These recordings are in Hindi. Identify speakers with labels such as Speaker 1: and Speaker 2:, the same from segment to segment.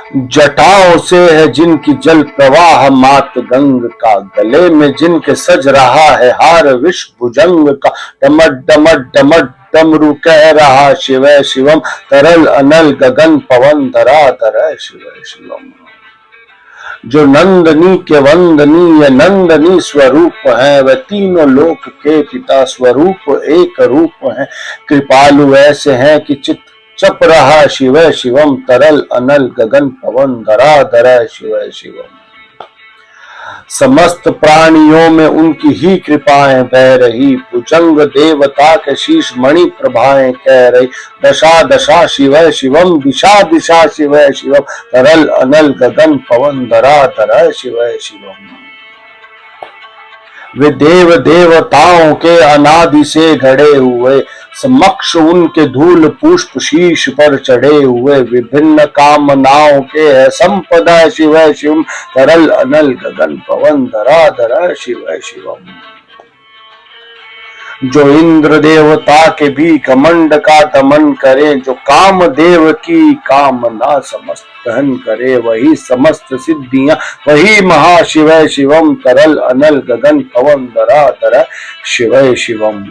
Speaker 1: जटाओं से है जिनकी जल प्रवाह मात गंग का, गले में जिनके सज रहा है हार विष भुजंग का। डमट डमट डमट डमरू कह रहा शिवै शिवम, तरल अनल गगन पवन धरा धरै शिवै शिवम। जो नंदनी के वंदनीय नंदनी स्वरूप है, वह तीनों लोक के पिता स्वरूप एक रूप है। कृपालु ऐसे हैं कि चित चप रहा शिवै शिवम, तरल अनल गगन पवन धरा धरै शिवै शिवम। समस्त प्राणियों में उनकी ही कृपाएं बह रही, भुजंग देवता के शीश मणि प्रभाएं कह रही। दशा दशा शिवै शिवम, दिशा दिशा शिवै शिवम, तरल अनल गगन पवन धरा धरै शिवै शिवम। वे देव देवताओं के अनादि से घड़े हुए, समक्ष उनके धूल पुष्प शीश पर चढ़े हुए। विभिन्न कामनाओं के है संपदा शिवै शिवम, तरल अनल गगन पवन धरा धरै शिवै शिवम। जो इंद्र देवता के भी कमंड का दमन करे, जो काम देव की कामना समस्त दहन करे, वही समस्त सिद्धियां वही महाशिवै शिवम, तरल अनल गगन पवन धरा धरै शिवै शिवम।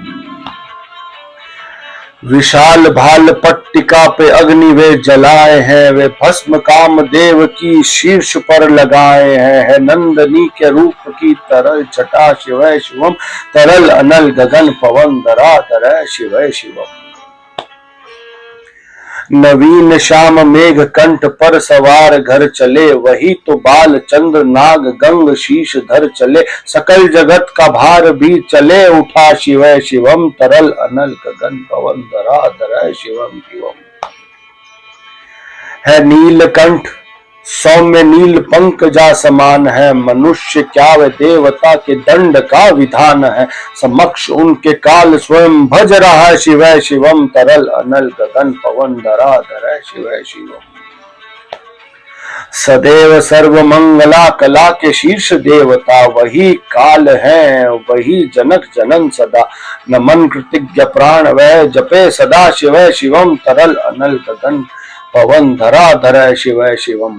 Speaker 1: विशाल भाल पट्टिका पे अग्नि वे जलाए हैं, वे भस्म काम देव की शीर्ष पर लगाए हैं। है नंदनी के रूप की तरल छटा शिवै शिवम, तरल अनल गगन पवन धरा धरै शिवै शिवम। नवीन श्याम मेघ कंठ पर सवार घर चले, वही तो बाल चंद्र नाग गंग शीश धर चले। सकल जगत का भार भी चले उठा शिवै शिवम, तरल अनल गगन पवन धरा धरै शिवम शिवम। है नीलकंठ सौम्य नील पंकजा समान है, मनुष्य क्या वे देवता के दंड का विधान है। समक्ष उनके काल स्वयं भज रहा शिवै शिवम, तरल अनल गगन पवन धरा धरै शिवै शिवम। सदैव सर्व मंगला कला के शीर्ष देवता वही काल है, वही जनक जनन सदा। नमन कृतज्ञ प्राण वह जपे सदा शिवै शिवम, तरल अनल गगन पवन धरा धरै शिवै शिवम।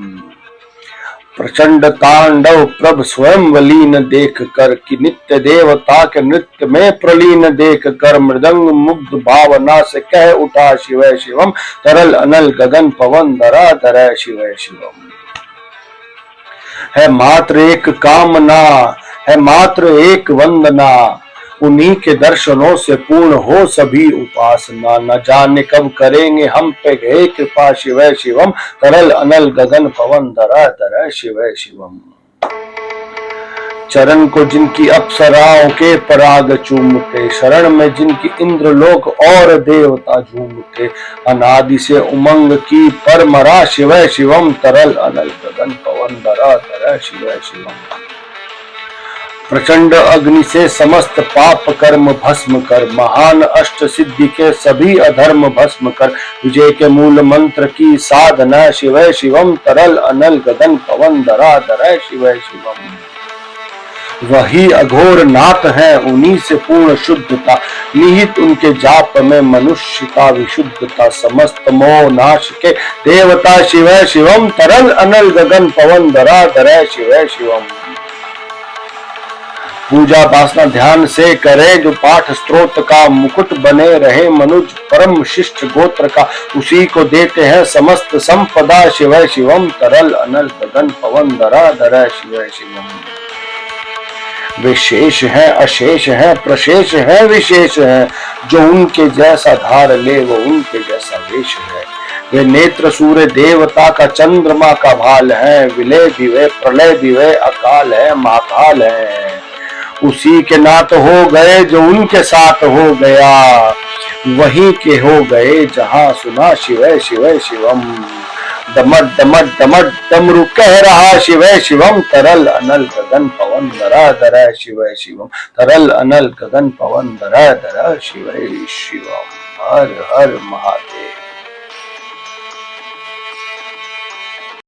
Speaker 1: प्रचंड तांडव प्रभ स्वयं वलीन देख कर, कि नित्य देवता के नृत्य में प्रलीन देख कर। मृदंग मुग्ध भावना से कह उठा शिवै शिवम, तरल अनल गगन पवन धरा धरै शिवै शिवम। है मात्र एक कामना है मात्र एक वंदना, उन्हीं के दर्शनों से पूर्ण हो सभी उपासना। न जाने कब करेंगे हम पे गए कृपा शिवै शिवम, तरल अनल गगन पवन धरा धरै शिवै शिवम। चरण को जिनकी अप्सराओं के पराग चूमते, शरण में जिनकी इंद्रलोक और देवता झूमते। अनादि से उमंग की परमरा शिवै शिवम, तरल अनल गगन पवन धरा धरै शिवै शिवम। प्रचंड अग्नि से समस्त पाप कर्म भस्म कर, महान अष्ट सिद्धि के सभी अधर्म भस्म कर। विजय के मूल मंत्र की साधना शिवै शिवम, तरल अनल गगन पवन धरा धरै शिवै शिवम। वही अघोर नाथ है उन्हीं से पूर्ण शुद्धता, निहित उनके जाप में मनुष्य का विशुद्धता। समस्त मोह नाश के देवता शिवै शिवम, तरल अनल गगन पवन धरा धरै शिवै शिवम। पूजा वासना ध्यान से करे, जो पाठ स्त्रोत का मुकुट बने रहे मनुज परम शिष्ट गोत्र का। उसी को देते हैं समस्त संपदा शिवै शिवम, तरल अनल गगन पवन धरा धरै शिवै शिवम। विशेष है अशेष है प्रशेष है विशेष है, जो उनके जैसा धार ले वो उनके जैसा वेश है। वे नेत्र सूर्य देवता का चंद्रमा का भाल है, विलय भी वे प्रलय भी वे अकाल है महाकाल है। उसी के नात हो गए जो उनके साथ हो गया, वहीं के हो गए जहां सुना शिवै शिवै शिवम। डमट डमट डमट डमरू कह रहा शिवै शिवम, तरल अनल गगन पवन धरा धरै शिवै शिवम, तरल अनल गगन पवन धरा धरै शिवै शिवम। हर हर महादेव।